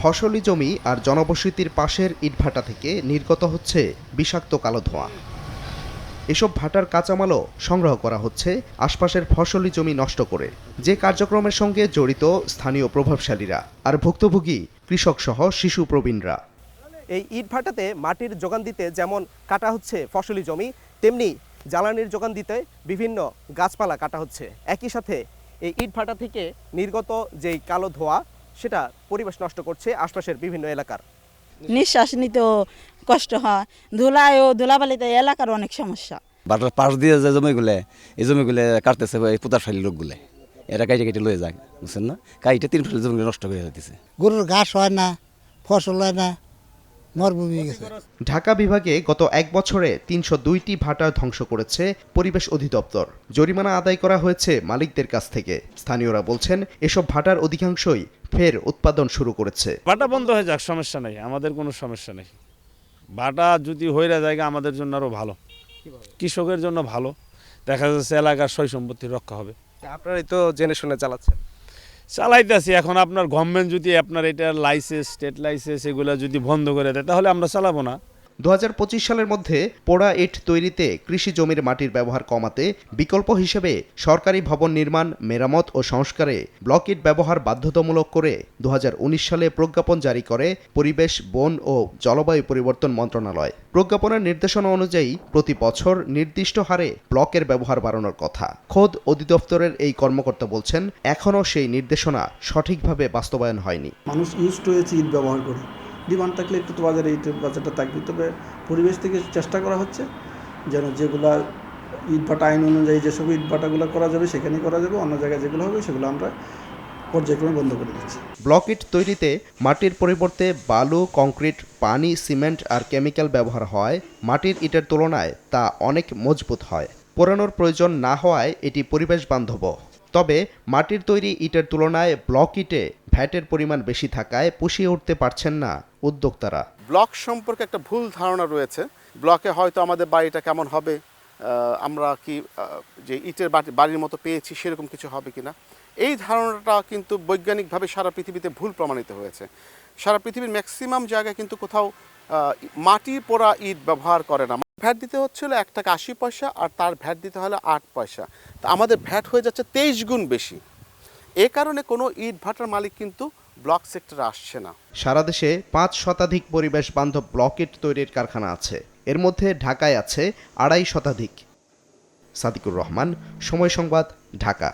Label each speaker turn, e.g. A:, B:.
A: ফসলি জমি আর জনবসতির পাশের ইটভাটা থেকে নির্গত হচ্ছে বিষাক্ত কালো ধোঁয়া। এসব ভাটার কাঁচামালও সংগ্রহ করা হচ্ছে আশপাশের ফসলি জমি নষ্ট করে। যে কার্যক্রমের সঙ্গে জড়িত স্থানীয় প্রভাবশালীরা আর ভুক্তভোগী কৃষকসহ শিশু প্রবীণরা।
B: এই ইটভাটাতে মাটির যোগান দিতে যেমন কাটা হচ্ছে ফসলি জমি, তেমনি জ্বালানির যোগান দিতে বিভিন্ন গাছপালা কাটা হচ্ছে। একই সাথে এই ইটভাটা থেকে নির্গত যেই কালো ধোঁয়া, সেটা পরিবেশ নষ্ট করছে আশপাশের বিভিন্ন এলাকার।
C: নিঃশ্বাস নিতেও কষ্ট হয়, ধুলায় ও ধুলাবালিতে এলাকার অনেক সমস্যা।
D: বাটার পাশ দিয়ে যে জমিগুলো, এই জমিগুলো কাটতেছে এই পুতার ফাইলি লোকগুলো, এরা কাইটে কেটে লয়ে যায়, বুঝছেন না? কাইটে 3 ফাইলি জমিগুলো নষ্ট করে দিতেছে।
E: গরুর ঘাস হয় না, ফসল হয় না, মরুভূমি গেছে।
A: ঢাকা বিভাগে গত 1 বছরে 302টি ভাটা ধ্বংস করেছে পরিবেশ অধিদপ্তর। জরিমানা আদায় করা হয়েছে মালিকদের কাছ থেকে। স্থানীয়রা বলছেন, এসব ভাটার অধিকাংশই ফের উৎপাদন শুরু করেছে।
F: ভাটা বন্ধ হয়ে যাক, সমস্যা নেই, আমাদের কোনো সমস্যা নেই। ভাটা যদি হয়ে যায় আমাদের জন্য আরও ভালো, কৃষকের জন্য ভালো, দেখা যাচ্ছে এলাকার সয় সম্পত্তি রক্ষা হবে।
B: আপনারাই তো জেনে শুনে চালাচ্ছেন।
F: চালাইতেছি, এখন আপনার গভর্নমেন্ট যদি আপনার এটার লাইসেন্স, স্টেট লাইসেন্স এগুলো যদি বন্ধ করে দেয় তাহলে আমরা চালাবো না।
A: 2025 সালের মধ্যে পোড়া ইট তৈরিতে কৃষি জমির মাটির ব্যবহার কমাতে বিকল্প হিসেবে সরকারি ভবন নির্মাণ, মেরামত ও সংস্কারে ব্লক ইট ব্যবহার বাধ্যতামূলক করে 2019 সালে প্রজ্ঞাপন জারি করে পরিবেশ, বন ও জলবায়ু পরিবর্তন মন্ত্রণালয়। প্রজ্ঞাপনের নির্দেশনা অনুযায়ী প্রতি বছর নির্দিষ্ট হারে ব্লকের ব্যবহার বাড়ানোর কথা। খোদ অধিদপ্তরের এই কর্মকর্তা বলছেন, এখনও সেই নির্দেশনা সঠিকভাবে বাস্তবায়ন হয়নি।
G: মানুষ ইউজড হয়েছে ইট ব্যবহার করে, ডিমান্ড থাকলে একটু তো বাজারে ইটের বাজারটা থাকবে। তবে পরিবেশ থেকে চেষ্টা করা হচ্ছে যেন যেগুলা ইটভাটা আইন অনুযায়ী যেসব ইটভাটাগুলো করা যাবে সেখানেই করা যাবে, অন্য জায়গায় যেগুলো হবে সেগুলো আমরা পর্যায়ক্রমে বন্ধ করে দিচ্ছি।
A: ব্লক ইট তৈরিতে মাটির পরিবর্তে বালু, কংক্রিট, পানি, সিমেন্ট আর কেমিক্যাল ব্যবহার হয়। মাটির ইটের তুলনায় তা অনেক মজবুত হয়। পোড়ানোর প্রয়োজন না হওয়ায় এটি পরিবেশ বান্ধব। তবে মাটির তৈরি ইটের তুলনায় ব্লক ইটে ভ্যাটের পরিমাণ বেশি থাকায় পুষিয়ে উঠতে পারছেন না উদ্যোক্তারা।
H: ব্লক সম্পর্কে একটা ভুল ধারণা রয়েছে। ব্লকে হয়তো আমাদের বাড়িটা কেমন হবে, আমরা কি যে ইটের বাড়ির মতো পেয়েছি সেরকম কিছু হবে কিনা, এই ধারণাটা কিন্তু বৈজ্ঞানিকভাবে সারা পৃথিবীতে ভুল প্রমাণিত হয়েছে। সারা পৃথিবীর ম্যাক্সিমাম জায়গায় কিন্তু কোথাও মাটি পোড়া ইট ব্যবহার করে না। ভ্যাট দিতে হচ্ছিল 1 টাকা 80 পয়সা, আর তার ভ্যাট দিতে হলে 8 পয়সা। তা আমাদের ভ্যাট হয়ে যাচ্ছে 23 গুণ বেশি। এ কারণে কোনো ইট ভাটার মালিক কিন্তু ব্লক সেক্টরে আসছে না।
A: সারা দেশে 5 শতাধিক পরিবেশ বান্ধব ব্লক ইট তৈরির কারখানা আছে। এর মধ্যে ঢাকায় আছে 2.5 শতাধিক। সাদিকুর রহমান, সময় সংবাদ, ঢাকা।